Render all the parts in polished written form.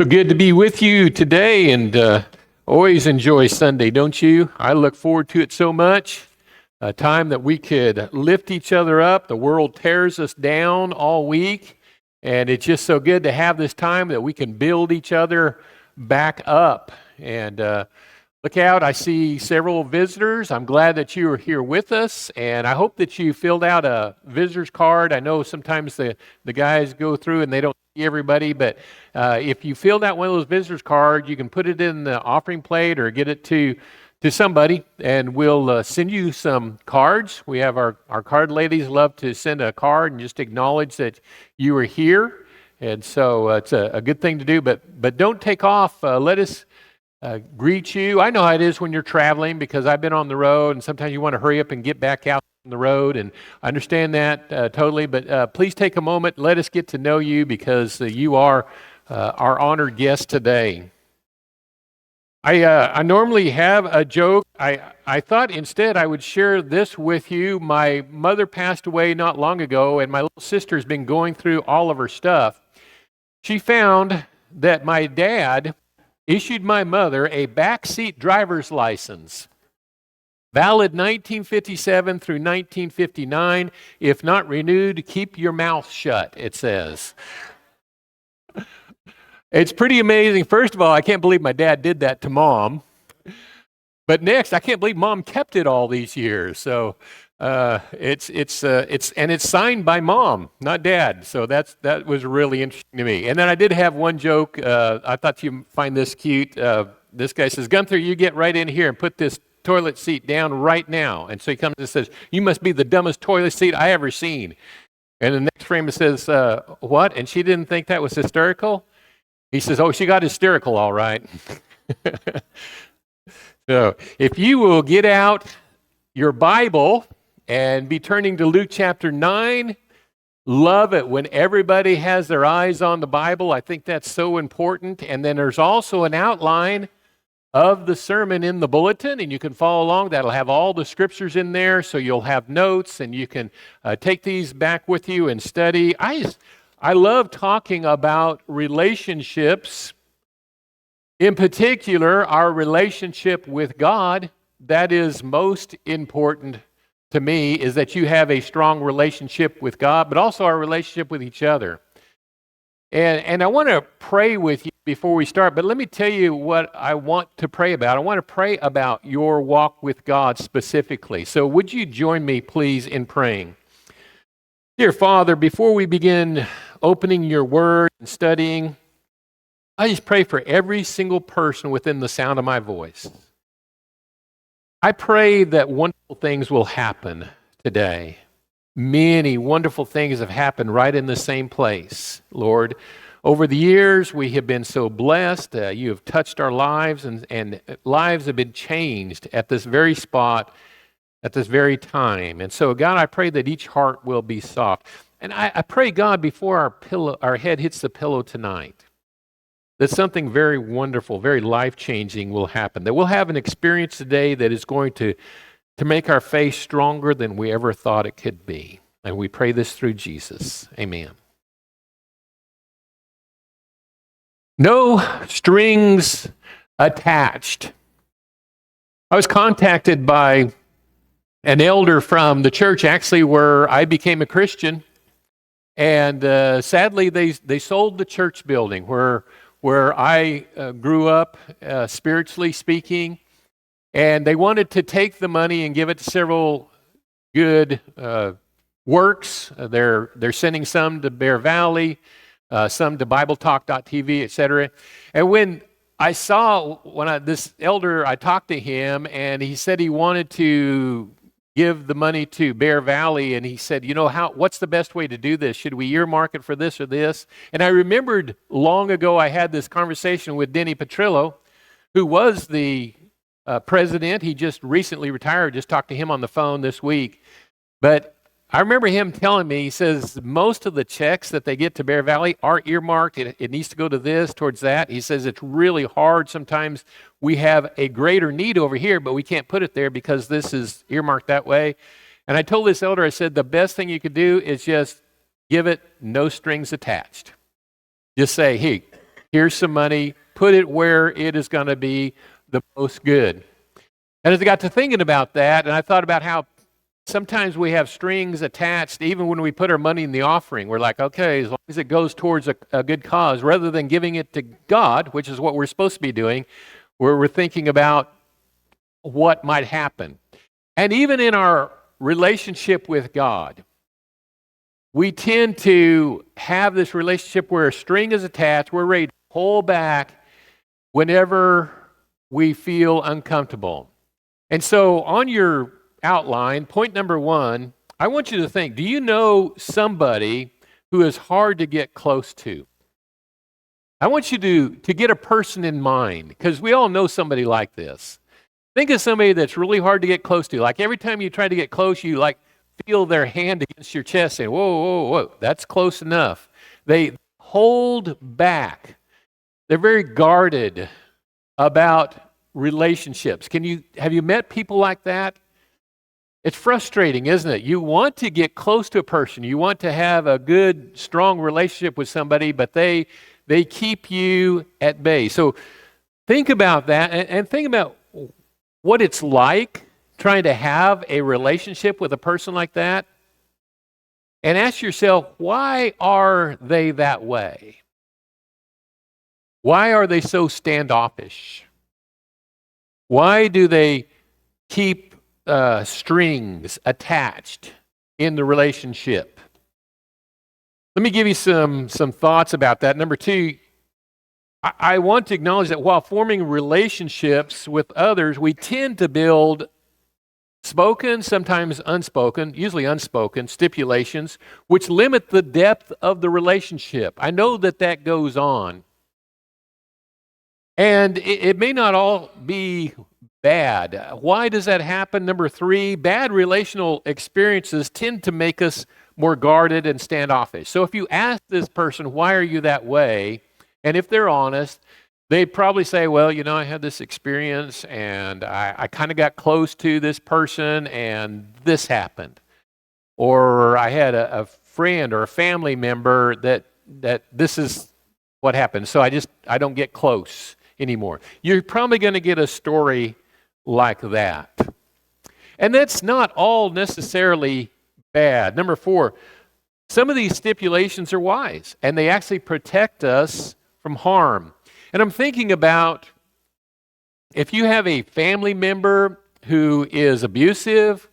Good to be with you today, and always enjoy Sunday, don't you? I look forward to it so much. A time that we could lift each other up. The world tears us down all week, and it's just so good to have this time that we can build each other back up. And look out, I see several visitors. I'm glad that you are here with us, and I hope that you filled out a visitor's card. I know sometimes the guys go through and they don't see everybody, but if you filled out one of those visitors cards, you can put it in the offering plate or get it to somebody, and we'll send you some cards. We have our card ladies love to send a card and just acknowledge that you are here, and so it's a good thing to do, but don't take off. Let us greet you. I know how it is when you're traveling because I've been on the road, and sometimes you want to hurry up and get back out on the road, and I understand that totally, but please take a moment. Let us get to know you because you are our honored guest today. I normally have a joke. I thought instead I would share this with you. My mother passed away not long ago, and my little sister's been going through all of her stuff. She found that my dad issued my mother a backseat driver's license, valid 1957 through 1959. If not renewed, keep your mouth shut, it says. It's pretty amazing. First of all, I can't believe my dad did that to Mom. But next, I can't believe Mom kept it all these years. So it's signed by Mom, not Dad. So that was really interesting to me. And then I did have one joke. I thought you'd find this cute. This guy says, "Gunther, you get right in here and put this toilet seat down right now." And so he comes and says, "You must be the dumbest toilet seat I ever seen." And the next frame it says, "What?" And she didn't think that was hysterical. He says, "Oh, she got hysterical, all right." So if you will get out your Bible and be turning to Luke chapter 9, love it when everybody has their eyes on the Bible. I think that's so important. And then there's also an outline of the sermon in the bulletin, and you can follow along. That'll have all the scriptures in there, so you'll have notes, and you can take these back with you and study. I love talking about relationships, in particular, our relationship with God. That is most important to me, is that you have a strong relationship with God, but also our relationship with each other. And I want to pray with you before we start, but let me tell you what I want to pray about. I want to pray about your walk with God specifically. So would you join me, please, in praying? Dear Father, before we begin opening your word and studying, I just pray for every single person within the sound of my voice. I pray that wonderful things will happen today. Many wonderful things have happened right in the same place, Lord. Over the years, we have been so blessed. You have touched our lives, and lives have been changed at this very spot, at this very time. And so, God, I pray that each heart will be soft. And I pray, God, before our head hits the pillow tonight, that something very wonderful, very life-changing will happen. That we'll have an experience today that is going to make our faith stronger than we ever thought it could be. And we pray this through Jesus. Amen. No strings attached. I was contacted by an elder from the church, actually, where I became a Christian. And sadly, they sold the church building where I grew up, spiritually speaking. And they wanted to take the money and give it to several good works. They're sending some to Bear Valley, some to BibleTalk.tv, etc. And when I saw, this elder, I talked to him, and he said he wanted to give the money to Bear Valley, and he said, what's the best way to do this? Should we earmark it for this or this? And I remembered long ago I had this conversation with Denny Petrillo, who was the president. He just recently retired. Just talked to him on the phone this week. But I remember him telling me, he says, most of the checks that they get to Bear Valley are earmarked. It needs to go to this, towards that. He says it's really hard. Sometimes we have a greater need over here, but we can't put it there because this is earmarked that way. And I told this elder, I said, the best thing you could do is just give it no strings attached. Just say, hey, Here's some money. Put it where it is going to be the most good. And as I got to thinking about that, and I thought about how sometimes we have strings attached, even when we put our money in the offering. We're like, okay, as long as it goes towards a good cause, rather than giving it to God, which is what we're supposed to be doing, we're thinking about what might happen. And even in our relationship with God, we tend to have this relationship where a string is attached. We're ready to pull back whenever we feel uncomfortable. And so on your outline, point number 1, I want you to think, do you know somebody who is hard to get close to? I want you to get a person in mind, because we all know somebody like this. Think of somebody that's really hard to get close to. Like every time you try to get close, you like feel their hand against your chest saying, whoa, whoa, whoa, that's close enough. They hold back. They're very guarded about relationships. Have you met people like that? It's frustrating, isn't it? You want to get close to a person. You want to have a good, strong relationship with somebody, but they keep you at bay. So think about that and think about what it's like trying to have a relationship with a person like that. And ask yourself, why are they that way? Why are they so standoffish? Why do they keep strings attached in the relationship? Let me give you some thoughts about that. Number 2, I want to acknowledge that while forming relationships with others, we tend to build spoken, sometimes unspoken, usually unspoken stipulations, which limit the depth of the relationship. I know that goes on. And it may not all be bad. Why does that happen? Number 3, bad relational experiences tend to make us more guarded and standoffish. So if you ask this person, why are you that way? And if they're honest, they'd probably say, well, I had this experience and I kind of got close to this person and this happened. Or I had a friend or a family member that this is what happened. So I don't get close anymore. You're probably going to get a story like that. And that's not all necessarily bad. Number 4, some of these stipulations are wise, and they actually protect us from harm. And I'm thinking about if you have a family member who is abusive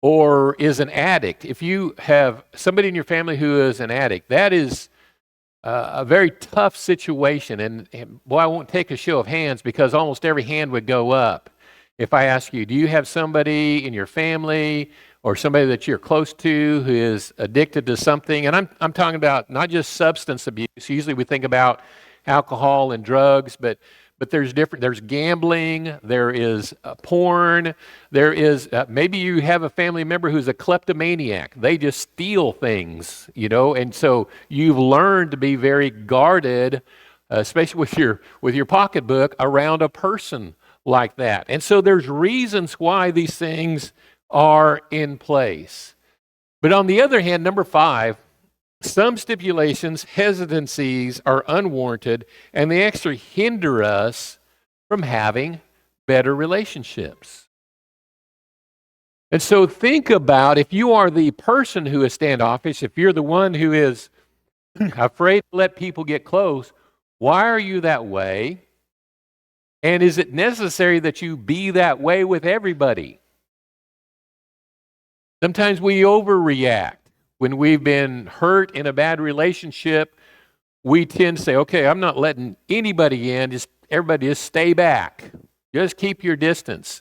or is an addict, if you have somebody in your family who is an addict, that is a very tough situation. And I won't take a show of hands because almost every hand would go up if I ask you, do you have somebody in your family or somebody that you're close to who is addicted to something? And I'm talking about not just substance abuse. Usually we think about alcohol and drugs, but there's gambling, there is porn, there is maybe you have a family member who's a kleptomaniac. They just steal things, and so you've learned to be very guarded, especially with your pocketbook, around a person like that. And so there's reasons why these things are in place. But on the other hand, number 5, some stipulations, hesitancies are unwarranted, and they actually hinder us from having better relationships. And so think about if you are the person who is standoffish, if you're the one who is afraid to let people get close, why are you that way? And is it necessary that you be that way with everybody? Sometimes we overreact. When we've been hurt in a bad relationship, we tend to say, okay, I'm not letting anybody in. Everybody just stay back. Just keep your distance.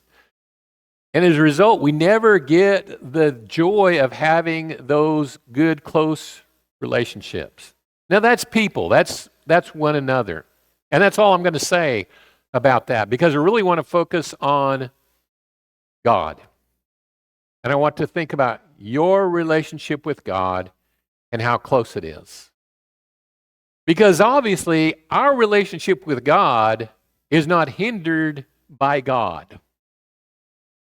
And as a result, we never get the joy of having those good, close relationships. Now that's people. That's one another. And that's all I'm going to say about that, because I really want to focus on God. And I want to think about your relationship with God and how close it is. Because obviously, our relationship with God is not hindered by God.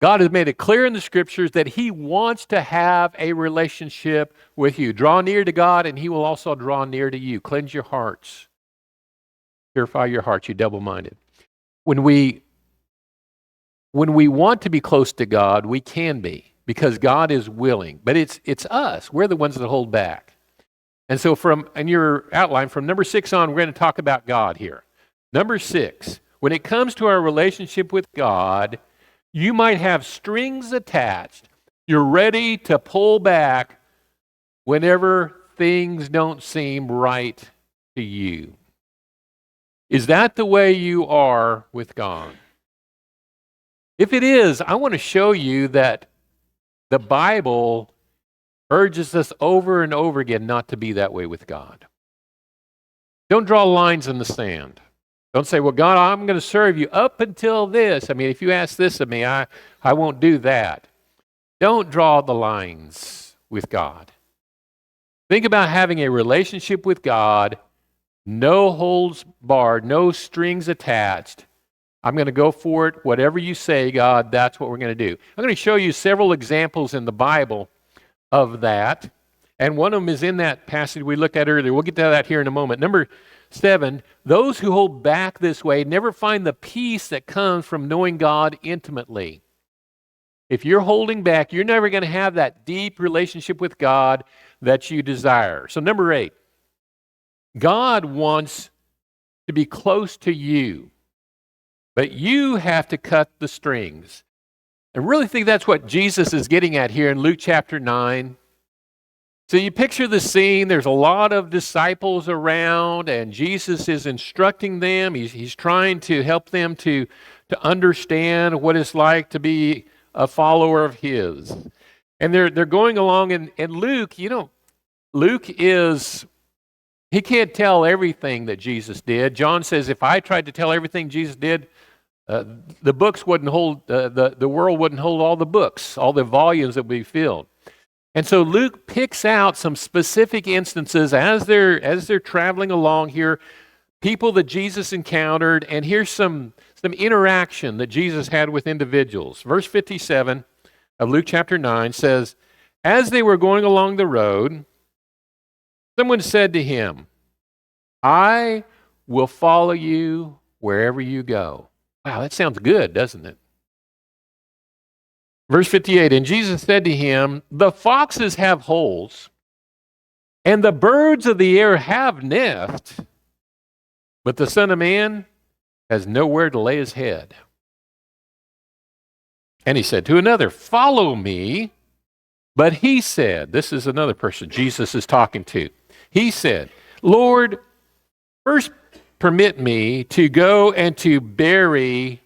God has made it clear in the Scriptures that He wants to have a relationship with you. Draw near to God, and He will also draw near to you. Cleanse your hearts. Purify your hearts, you double-minded. When we want to be close to God, we can be, because God is willing. But it's us. We're the ones that hold back. And so in your outline, from number 6 on, we're going to talk about God here. Number 6, when it comes to our relationship with God, you might have strings attached. You're ready to pull back whenever things don't seem right to you. Is that the way you are with God? If it is, I want to show you that the Bible urges us over and over again not to be that way with God. Don't draw lines in the sand. Don't say, well, God, I'm going to serve you up until this. I mean, if you ask this of me, I won't do that. Don't draw the lines with God. Think about having a relationship with God, no holds barred, no strings attached. I'm going to go for it. Whatever you say, God, that's what we're going to do. I'm going to show you several examples in the Bible of that. And one of them is in that passage we looked at earlier. We'll get to that here in a moment. Number 7, those who hold back this way never find the peace that comes from knowing God intimately. If you're holding back, you're never going to have that deep relationship with God that you desire. So number 8, God wants to be close to you, but you have to cut the strings. I really think that's what Jesus is getting at here in Luke chapter 9. So you picture the scene, there's a lot of disciples around, and Jesus is instructing them. He's trying to help them to understand what it's like to be a follower of his. And they're going along, and Luke, Luke he can't tell everything that Jesus did. John says, if I tried to tell everything Jesus did, the books wouldn't hold, the world wouldn't hold all the books, all the volumes that would be filled. And so Luke picks out some specific instances as they're traveling along here, people that Jesus encountered, and here's some interaction that Jesus had with individuals. Verse 57 of Luke chapter 9 says, as they were going along the road, someone said to him, I will follow you wherever you go. Wow, that sounds good, doesn't it? Verse 58, and Jesus said to him, the foxes have holes, and the birds of the air have nests, but the Son of Man has nowhere to lay his head. And he said to another, follow me. But he said, this is another person Jesus is talking to. He said, Lord, first permit me to go and to bury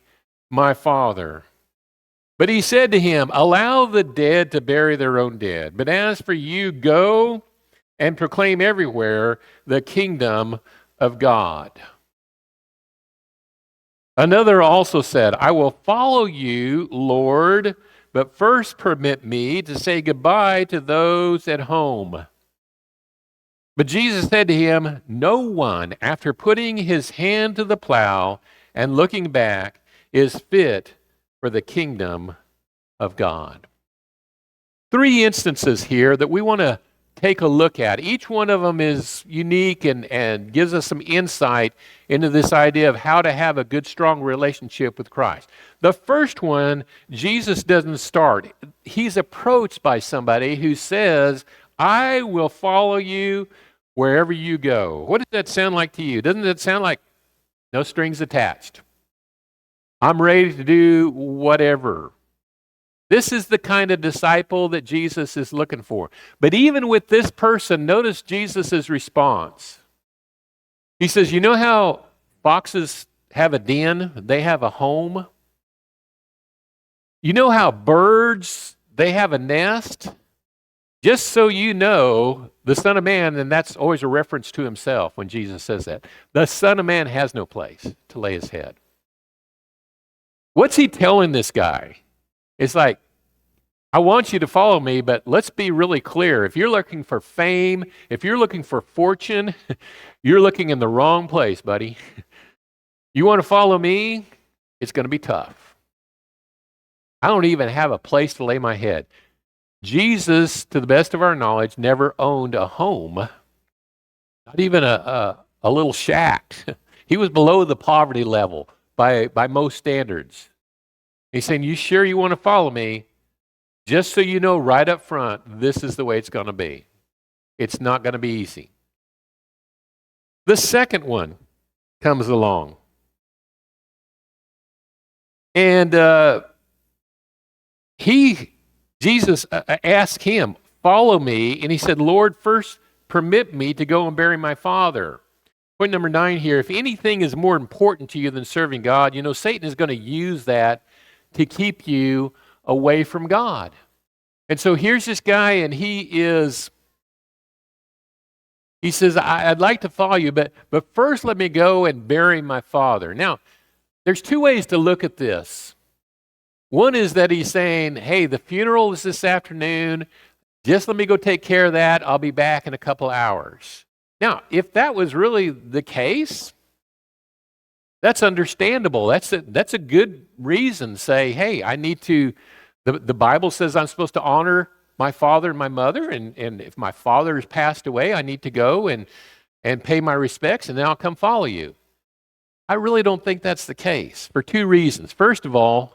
my father. But he said to him, allow the dead to bury their own dead. But as for you, go and proclaim everywhere the kingdom of God. Another also said, I will follow you, Lord, but first permit me to say goodbye to those at home. But Jesus said to him, no one, after putting his hand to the plow and looking back, is fit for the kingdom of God. 3 instances here that we want to take a look at. Each one of them is unique and gives us some insight into this idea of how to have a good, strong relationship with Christ. The first one, Jesus doesn't start. He's approached by somebody who says, I will follow you wherever you go. What does that sound like to you? Doesn't it sound like no strings attached? I'm ready to do whatever. This is the kind of disciple that Jesus is looking for. But even with this person, notice Jesus' response. He says, you know how foxes have a den? They have a home. You know how birds, they have a nest? Just so you know, the Son of Man, and that's always a reference to himself when Jesus says that, the Son of Man has no place to lay his head. What's he telling this guy? It's like, I want you to follow me, but let's be really clear. If you're looking for fame, if you're looking for fortune, you're looking in the wrong place, buddy. You want to follow me? It's going to be tough. I don't even have a place to lay my head. Jesus, to the best of our knowledge, never owned a home, not even a little shack. He was below the poverty level by most standards. He's saying, you sure you want to follow me? Just so you know right up front, this is the way it's going to be. It's not going to be easy. The second one comes along. And Jesus asked him, follow me. And he said, Lord, first permit me to go and bury my father. Point number 9 here, if anything is more important to you than serving God, you know, Satan is going to use that to keep you away from God. And so here's this guy, and he says, I'd like to follow you, but first let me go and bury my father. Now, there's two ways to look at this. One is that he's saying, hey, the funeral is this afternoon. Just let me go take care of that. I'll be back in a couple hours. Now, if that was really the case, that's understandable. That's a good reason to say, hey, I need to, the Bible says I'm supposed to honor my father and my mother, and if my father has passed away, I need to go and pay my respects, and then I'll come follow you. I really don't think that's the case for two reasons. First of all,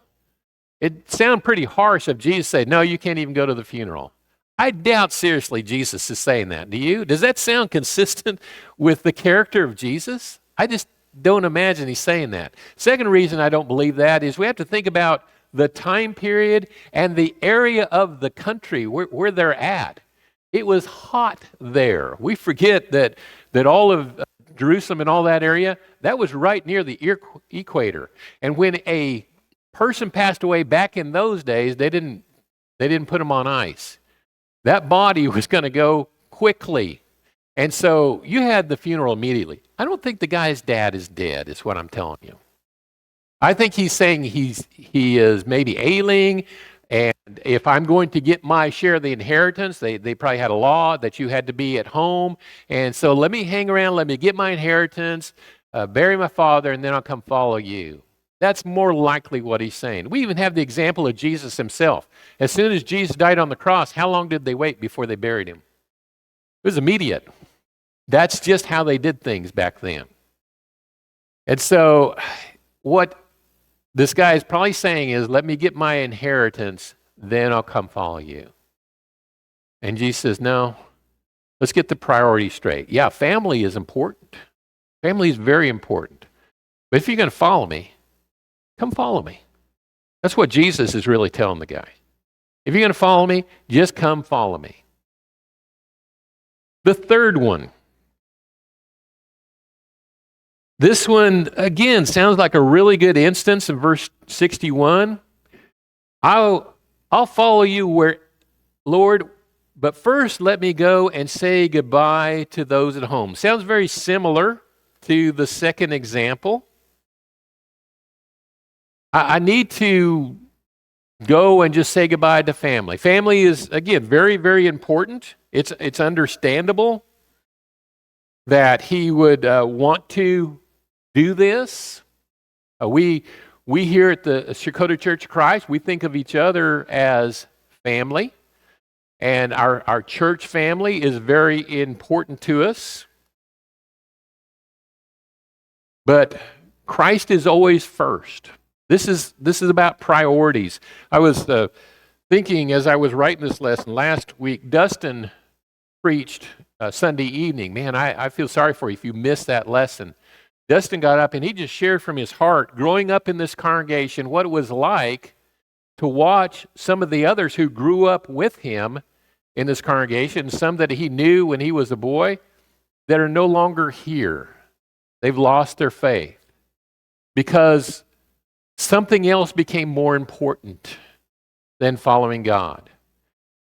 it sounds pretty harsh of Jesus to say, no, you can't even go to the funeral. I doubt seriously Jesus is saying that. Do you? Does that sound consistent with the character of Jesus? I just don't imagine he's saying that. Second reason I don't believe that is we have to think about the time period and the area of the country where they're at. It was hot there. We forget that all of Jerusalem and all that area, that was right near the equator. And when a person passed away back in those days, they didn't put him on ice. That body was going to go quickly. And so you had the funeral immediately. I don't think the guy's dad is dead, is what I'm telling you. I think he's saying he is maybe ailing, and if I'm going to get my share of the inheritance, they probably had a law that you had to be at home, and so let me hang around, let me get my inheritance, bury my father, and then I'll come follow you. That's more likely what he's saying. We even have the example of Jesus himself. As soon as Jesus died on the cross, how long did they wait before they buried him? It was immediate. That's just how they did things back then. And so what this guy is probably saying is, let me get my inheritance, then I'll come follow you. And Jesus says, no, let's get the priorities straight. Yeah, family is important. Family is very important. But if you're going to follow me, come follow me. That's what Jesus is really telling the guy. If you're going to follow me, just come follow me. The third one. This one, again, sounds like a really good instance in verse 61. I'll follow you where, Lord, but first let me go and say goodbye to those at home. Sounds very similar to the second example. I need to go and just say goodbye to family. Family is, again, very, very important. It's understandable that he would want to do this. We here at the Shakota Church of Christ, we think of each other as family, and our church family is very important to us. But Christ is always first. This is about priorities. I was thinking as I was writing this lesson last week, Dustin preached Sunday evening. Man, I feel sorry for you if you missed that lesson. Dustin got up and he just shared from his heart, growing up in this congregation, what it was like to watch some of the others who grew up with him in this congregation, some that he knew when he was a boy, that are no longer here. They've lost their faith because something else became more important than following God.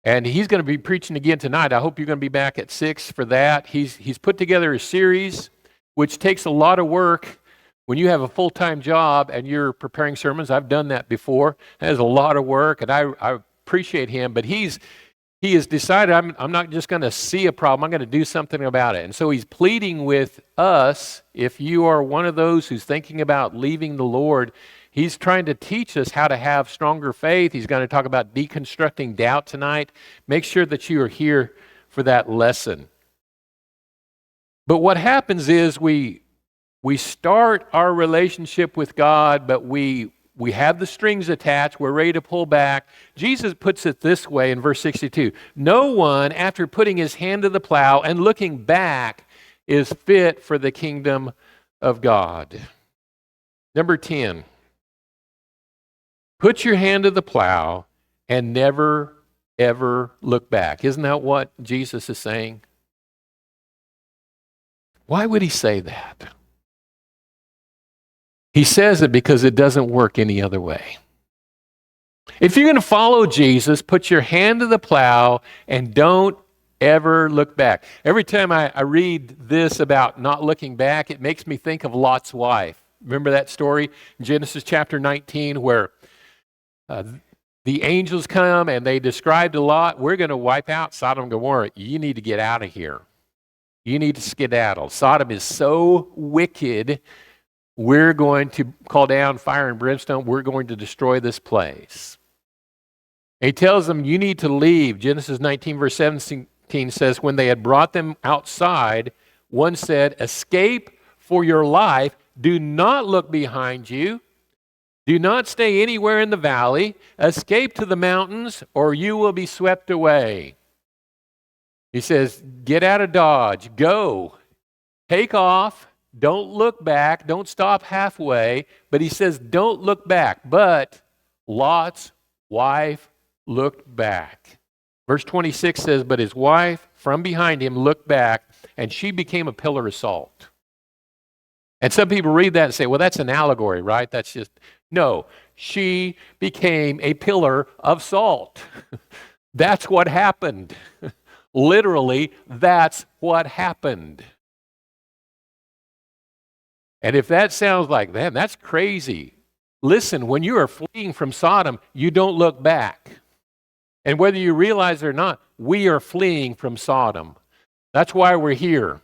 And he's going to be preaching again tonight. I hope you're going to be back at 6 for that. He's put together a series which takes a lot of work when you have a full-time job and you're preparing sermons. I've done that before. That is a lot of work, and I appreciate him. But he has decided, I'm not just going to see a problem. I'm going to do something about it. And so he's pleading with us, if you are one of those who's thinking about leaving the Lord, he's trying to teach us how to have stronger faith. He's going to talk about deconstructing doubt tonight. Make sure that you are here for that lesson. But what happens is we We start our relationship with God, but we have the strings attached. We're ready to pull back. Jesus puts it this way in verse 62. No one, after putting his hand to the plow and looking back, is fit for the kingdom of God. Number 10, put your hand to the plow and never, ever look back. Isn't that what Jesus is saying? Why would he say that? He says it because it doesn't work any other way. If you're going to follow Jesus, put your hand to the plow and don't ever look back. Every time I read this about not looking back, it makes me think of Lot's wife. Remember that story in Genesis chapter 19 where the angels come and they describe to Lot, we're going to wipe out Sodom and Gomorrah. You need to get out of here. You need to skedaddle. Sodom is so wicked, we're going to call down fire and brimstone. We're going to destroy this place. He tells them, you need to leave. Genesis 19 verse 17 says, when they had brought them outside, one said, escape for your life. Do not look behind you. Do not stay anywhere in the valley. Escape to the mountains, or you will be swept away. He says, get out of Dodge. Go. Take off. Don't look back. Don't stop halfway. But he says, don't look back. But Lot's wife looked back. Verse 26 says, but his wife from behind him looked back, and she became a pillar of salt. And some people read that and say, well, that's an allegory, right? That's just, no. She became a pillar of salt. That's what happened. Literally, that's what happened. And if that sounds like that, that's crazy. Listen, when you are fleeing from Sodom, you don't look back. And whether you realize it or not, we are fleeing from Sodom. That's why we're here.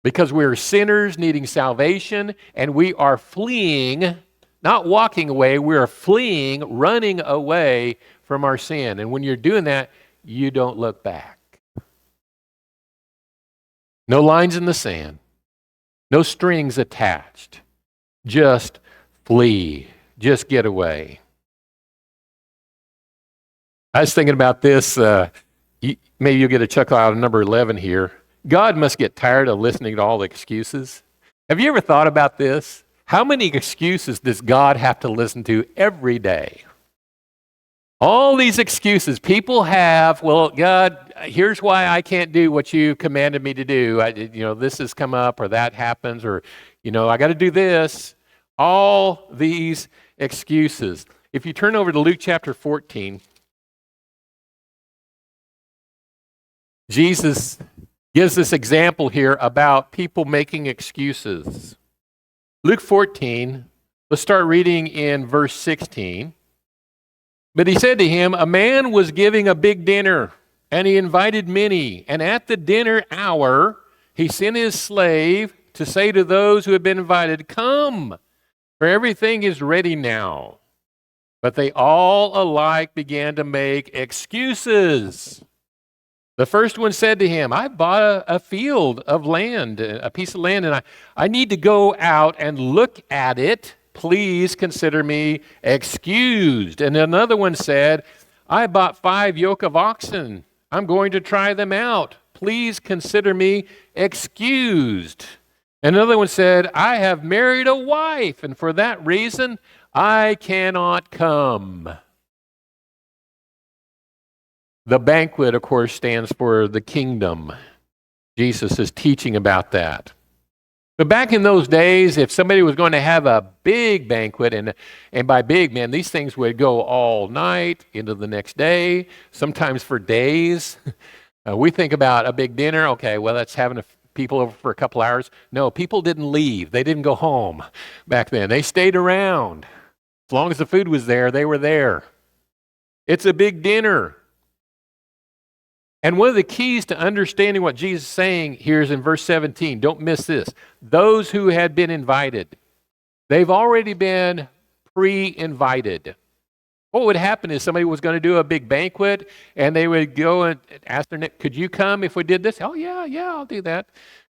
Because we're sinners needing salvation, and we are fleeing, not walking away, we are fleeing, running away from our sin. And when you're doing that, you don't look back. No lines in the sand. No strings attached. Just flee. Just get away. I was thinking about this. Maybe you'll get a chuckle out of number 11 here. God must get tired of listening to all the excuses. Have you ever thought about this? How many excuses does God have to listen to every day? All these excuses people have. Well, God, here's why I can't do what you commanded me to do. This has come up, or that happens, or I got to do this. All these excuses. If you turn over to Luke chapter 14, Jesus gives this example here about people making excuses. Luke 14, let's start reading in verse 16. But he said to him, a man was giving a big dinner, and he invited many. And at the dinner hour, he sent his slave to say to those who had been invited, come, for everything is ready now. But they all alike began to make excuses. The first one said to him, I bought a field of land, a piece of land, and I need to go out and look at it. Please consider me excused. And another one said, I bought 5 yoke of oxen. I'm going to try them out. Please consider me excused. Another one said, I have married a wife, and for that reason, I cannot come. The banquet, of course, stands for the kingdom. Jesus is teaching about that. But back in those days, if somebody was going to have a big banquet, and by big, man, these things would go all night into the next day, sometimes for days. We think about a big dinner. Okay, well, that's having people over for a couple hours. No, people didn't leave. They didn't go home back then. They stayed around. As long as the food was there, they were there. It's a big dinner. And one of the keys to understanding what Jesus is saying here is in verse 17. Don't miss this. Those who had been invited, they've already been pre-invited. What would happen is somebody was going to do a big banquet, and they would go and ask their neighbor, could you come if we did this? Oh, yeah, I'll do that.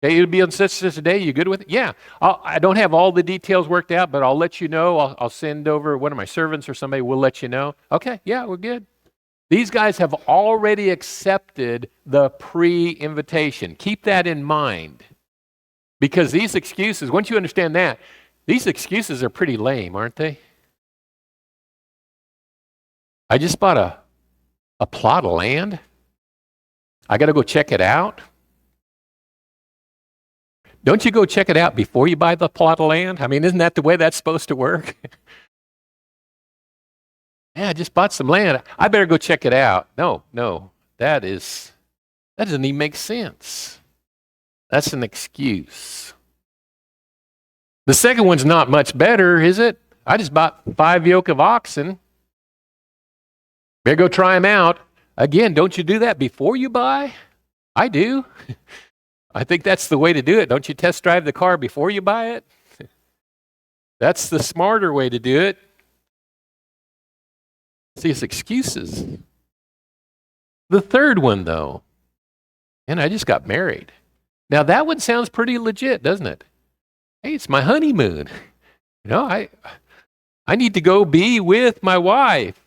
Okay, it'll be on such a day. You good with it? Yeah. I don't have all the details worked out, but I'll let you know. I'll send over one of my servants or somebody will let you know. Okay, yeah, we're good. These guys have already accepted the pre-invitation. Keep that in mind. Because these excuses, once you understand that, these excuses are pretty lame, aren't they? I just bought a plot of land. I got to go check it out. Don't you go check it out before you buy the plot of land? I mean, isn't that the way that's supposed to work? Yeah, I just bought some land. I better go check it out. No, that doesn't even make sense. That's an excuse. The second one's not much better, is it? I just bought 5 yoke of oxen. Better go try them out. Again, don't you do that before you buy? I do. I think that's the way to do it. Don't you test drive the car before you buy it? That's the smarter way to do it. See, it's excuses. The third one, though, and I just got married. Now, that one sounds pretty legit, doesn't it? Hey, it's my honeymoon. You know, I need to go be with my wife.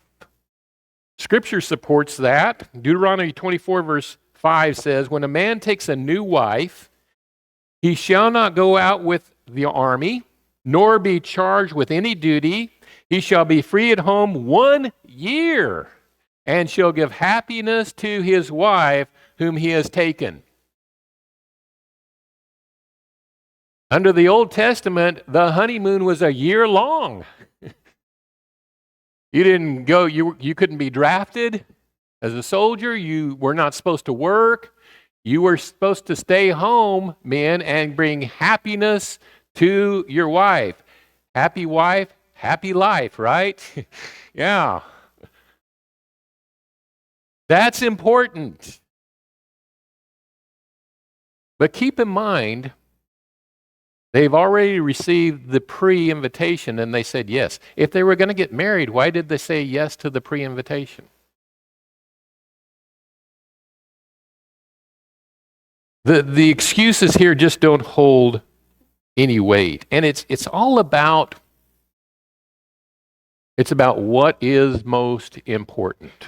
Scripture supports that. Deuteronomy 24, verse 5 says, when a man takes a new wife, he shall not go out with the army, nor be charged with any duty. He shall be free at home 1 year, and shall give happiness to his wife whom he has taken. Under the Old Testament, the honeymoon was a year long. You didn't go, you couldn't be drafted as a soldier. You were not supposed to work. You were supposed to stay home, men, and bring happiness to your wife. Happy wife, happy life, right? Yeah. That's important. But keep in mind, they've already received the pre-invitation and they said yes. If they were going to get married, why did they say yes to the pre-invitation? The excuses here just don't hold any weight. And it's all about what is most important.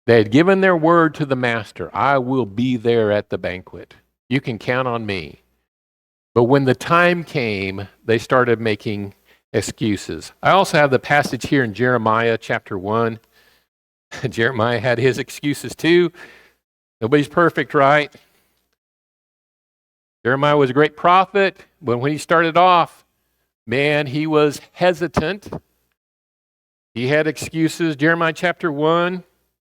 They had given their word to the master. I will be there at the banquet. You can count on me. But when the time came, they started making excuses. I also have the passage here in Jeremiah chapter 1. Jeremiah had his excuses too. Nobody's perfect, right? Jeremiah was a great prophet, but when he started off, man, he was hesitant. He had excuses. Jeremiah chapter 1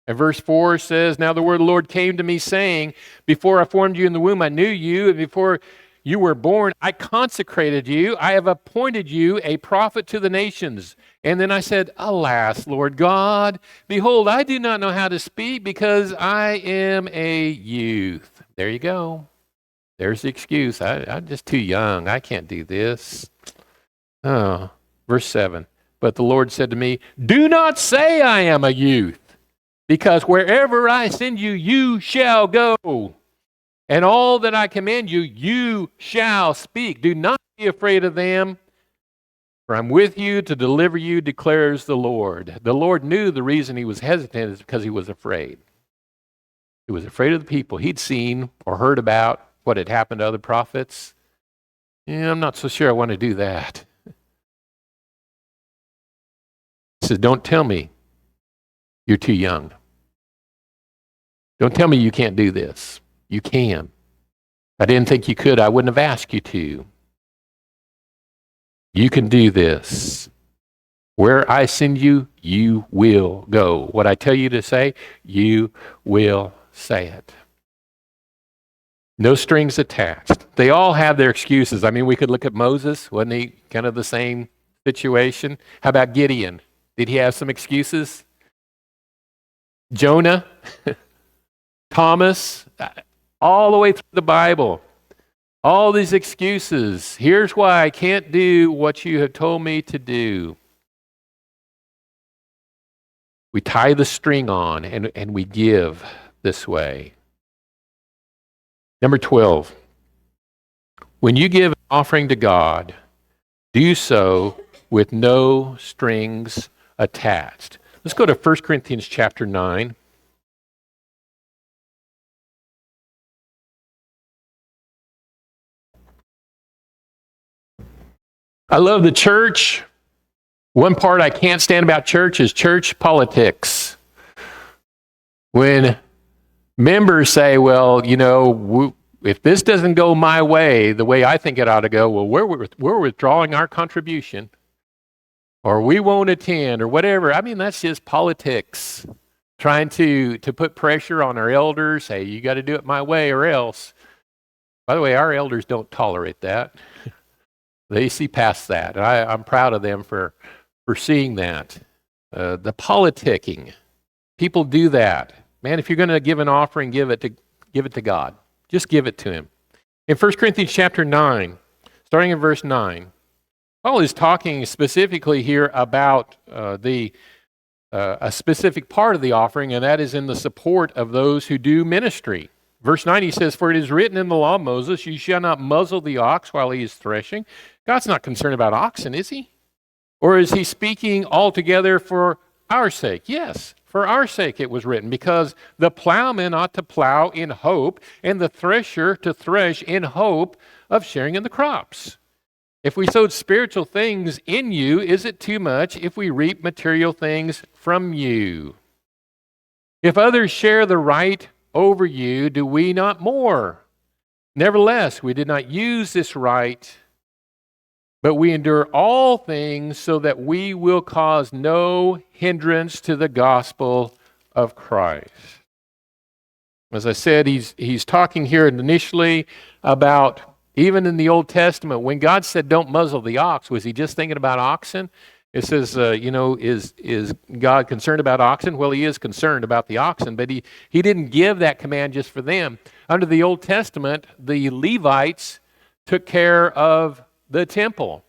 and verse 4 says, now the word of the Lord came to me saying, before I formed you in the womb, I knew you, and before you were born, I consecrated you. I have appointed you a prophet to the nations. And then I said, alas, Lord God, behold, I do not know how to speak because I am a youth. There you go. There's the excuse. I'm just too young. I can't do this. Oh, verse 7. But the Lord said to me, do not say I am a youth, because wherever I send you, you shall go. And all that I command you, you shall speak. Do not be afraid of them, for I'm with you to deliver you, declares the Lord. The Lord knew the reason he was hesitant is because he was afraid. He was afraid of the people. He'd seen or heard about what had happened to other prophets. Yeah, I'm not so sure I want to do that. He says, don't tell me you're too young. Don't tell me you can't do this. You can. I didn't think you could. I wouldn't have asked you to. You can do this. Where I send you, you will go. What I tell you to say, you will say it. No strings attached. They all have their excuses. I mean, we could look at Moses. Wasn't he kind of the same situation? How about Gideon? Did he have some excuses? Jonah? Thomas? All the way through the Bible. All these excuses. Here's why I can't do what you have told me to do. We tie the string on and we give this way. Number 12, when you give an offering to God, do so with no strings attached. Let's go to 1 Corinthians chapter 9. I love the church. One part I can't stand about church is church politics. When members say, well, if this doesn't go my way, the way I think it ought to go, well, we're withdrawing our contribution, or we won't attend, or whatever. I mean, that's just politics, trying to put pressure on our elders. Hey, you got to do it my way or else. By the way, our elders don't tolerate that. They see past that. And I'm proud of them for seeing that. The politicking. People do that. Man, if you're going to give an offering, give it to God. Just give it to him. In 1 Corinthians chapter 9, starting in verse 9, Paul is talking specifically here about a specific part of the offering, and that is in the support of those who do ministry. Verse 9, he says, "For it is written in the law of Moses, you shall not muzzle the ox while he is threshing." God's not concerned about oxen, is he? Or is he speaking altogether for our sake? Yes, for our sake it was written, because the plowman ought to plow in hope, and the thresher to thresh in hope of sharing in the crops. If we sowed spiritual things in you, is it too much if we reap material things from you? If others share the right over you, do we not more? Nevertheless, we did not use this right, but we endure all things so that we will cause no hindrance to the gospel of Christ. As I said, he's talking here initially about, even in the Old Testament, when God said don't muzzle the ox, was he just thinking about oxen? It says, is God concerned about oxen? Well, he is concerned about the oxen, but he didn't give that command just for them. Under the Old Testament, the Levites took care of the temple.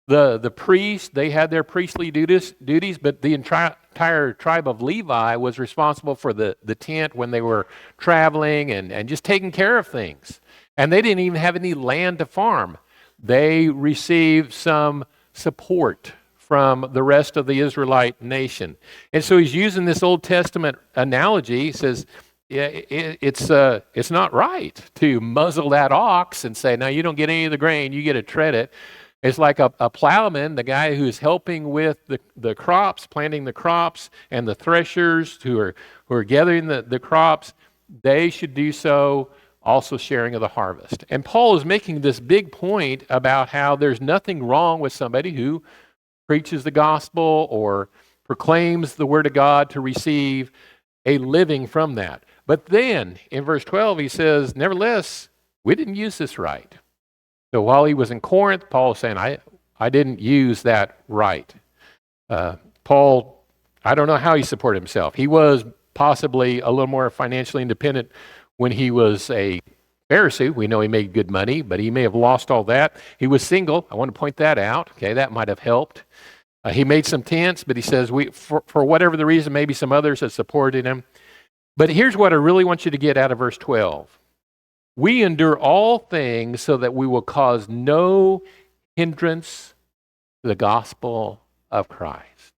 The priests, they had their priestly duties, but the entire tribe of Levi was responsible for the tent when they were traveling and just taking care of things. And they didn't even have any land to farm. They received some support from the rest of the Israelite nation. And so he's using this Old Testament analogy. He says, it's not right to muzzle that ox and say, no, you don't get any of the grain, you get to tread it. It's like a plowman, the guy who's helping with the crops, planting the crops, and the threshers who are gathering the crops. They should do so also sharing of the harvest. And Paul is making this big point about how there's nothing wrong with somebody who preaches the gospel or proclaims the word of God to receive a living from that. But then in verse 12 he says, nevertheless, we didn't use this right. So while he was in Corinth, Paul is saying, I didn't use that right. Paul, I don't know how he supported himself. He was possibly a little more financially independent when he was a Pharisee. We know he made good money, but he may have lost all that. He was single. I want to point that out. Okay, that might have helped. He made some tents, but he says, for whatever the reason, maybe some others have supported him. But here's what I really want you to get out of verse 12. We endure all things so that we will cause no hindrance to the gospel of Christ.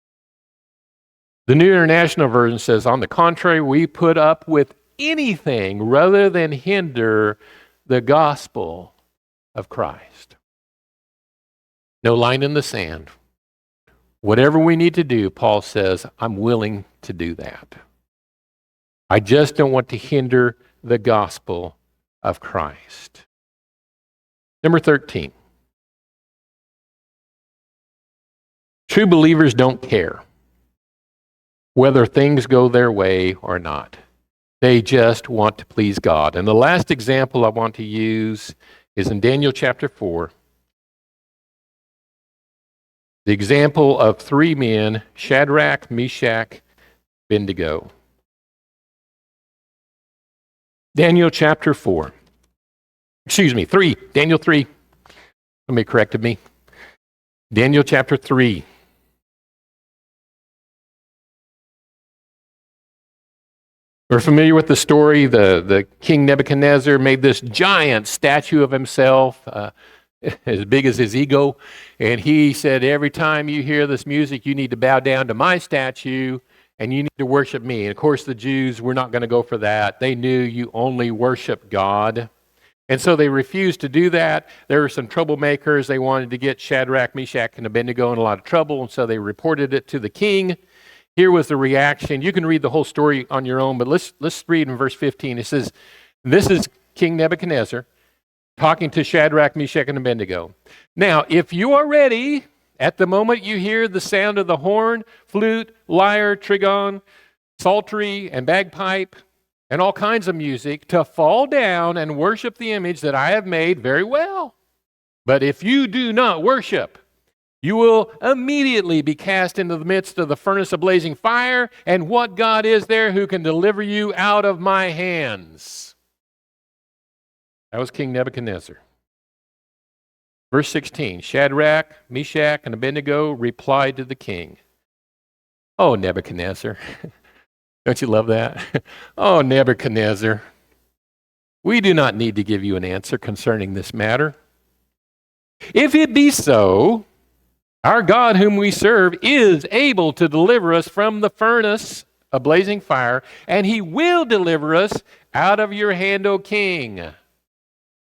The New International Version says, on the contrary, we put up with anything rather than hinder the gospel of Christ. No line in the sand. Whatever we need to do, Paul says, I'm willing to do that. I just don't want to hinder the gospel of Christ. Number 13. True believers don't care whether things go their way or not. They just want to please God. And the last example I want to use is in Daniel chapter 4. The example of three men, Shadrach, Meshach, Abednego. Daniel chapter 4. Excuse me, 3. Daniel 3. Somebody corrected me. Daniel chapter 3. We're familiar with the story. The King Nebuchadnezzar made this giant statue of himself, as big as his ego. And he said, every time you hear this music, you need to bow down to my statue and you need to worship me. And of course, the Jews were not going to go for that. They knew you only worship God. And so they refused to do that. There were some troublemakers. They wanted to get Shadrach, Meshach, and Abednego in a lot of trouble. And so they reported it to the king. Here was the reaction. You can read the whole story on your own, but let's read in verse 15. It says, this is King Nebuchadnezzar talking to Shadrach, Meshach, and Abednego. Now, if you are ready, at the moment you hear the sound of the horn, flute, lyre, trigon, psaltery, and bagpipe, and all kinds of music, to fall down and worship the image that I have made, very well. But if you do not worship, you will immediately be cast into the midst of the furnace of blazing fire, and what God is there who can deliver you out of my hands? That was King Nebuchadnezzar. Verse 16, Shadrach, Meshach, and Abednego replied to the king, "Oh, Nebuchadnezzar." Don't you love that? "Oh, Nebuchadnezzar, we do not need to give you an answer concerning this matter. If it be so, our God whom we serve is able to deliver us from the furnace of blazing fire, and he will deliver us out of your hand, O king.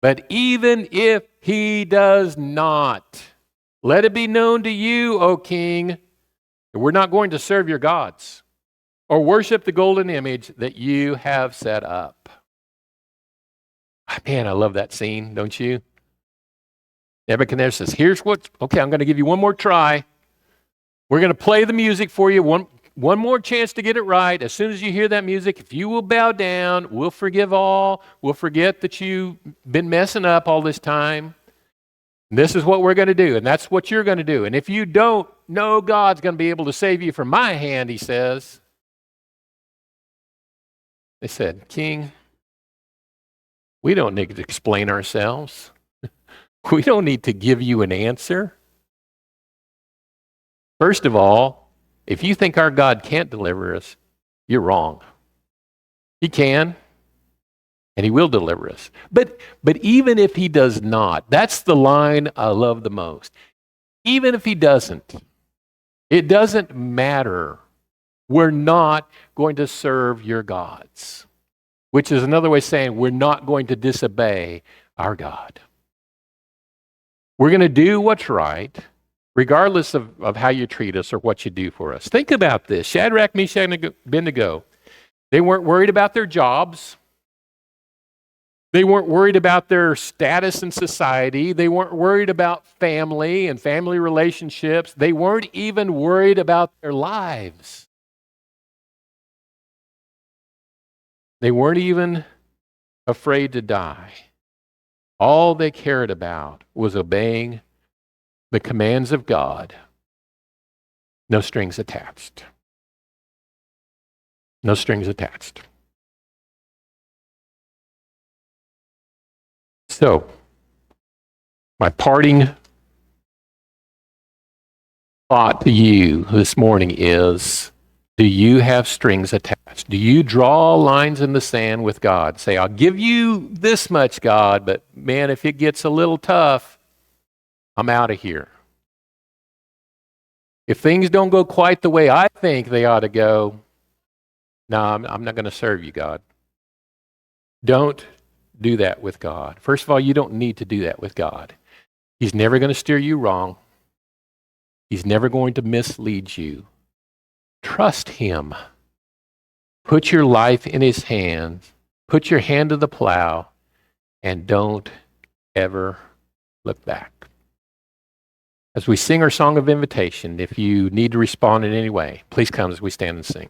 But even if he does not, let it be known to you, O king, that we're not going to serve your gods or worship the golden image that you have set up." Man, I love that scene, don't you? Nebuchadnezzar says, okay, I'm going to give you one more try. We're going to play the music for you, one more chance to get it right. As soon as you hear that music, if you will bow down, we'll forgive all. We'll forget that you've been messing up all this time. And this is what we're going to do, and that's what you're going to do. And if you don't, no God's going to be able to save you from my hand, he says. They said, "King, we don't need to explain ourselves. We don't need to give you an answer. First of all, if you think our God can't deliver us, you're wrong. He can, and he will deliver us. But even if he does not, that's the line I love the most. Even if he doesn't, it doesn't matter. We're not going to serve your gods," which is another way of saying we're not going to disobey our God. We're going to do what's right, regardless of how you treat us or what you do for us. Think about this. Shadrach, Meshach, and Abednego, they weren't worried about their jobs. They weren't worried about their status in society. They weren't worried about family and family relationships. They weren't even worried about their lives. They weren't even afraid to die. All they cared about was obeying the commands of God. No strings attached. No strings attached. So, my parting thought to you this morning is, do you have strings attached? Do you draw lines in the sand with God? Say, I'll give you this much, God, but man, if it gets a little tough, I'm out of here. If things don't go quite the way I think they ought to go, no, I'm not going to serve you, God. Don't do that with God. First of all, you don't need to do that with God. He's never going to steer you wrong. He's never going to mislead you. Trust him. Put your life in his hands. Put your hand to the plow and don't ever look back. As we sing our song of invitation, if you need to respond in any way, please come as we stand and sing.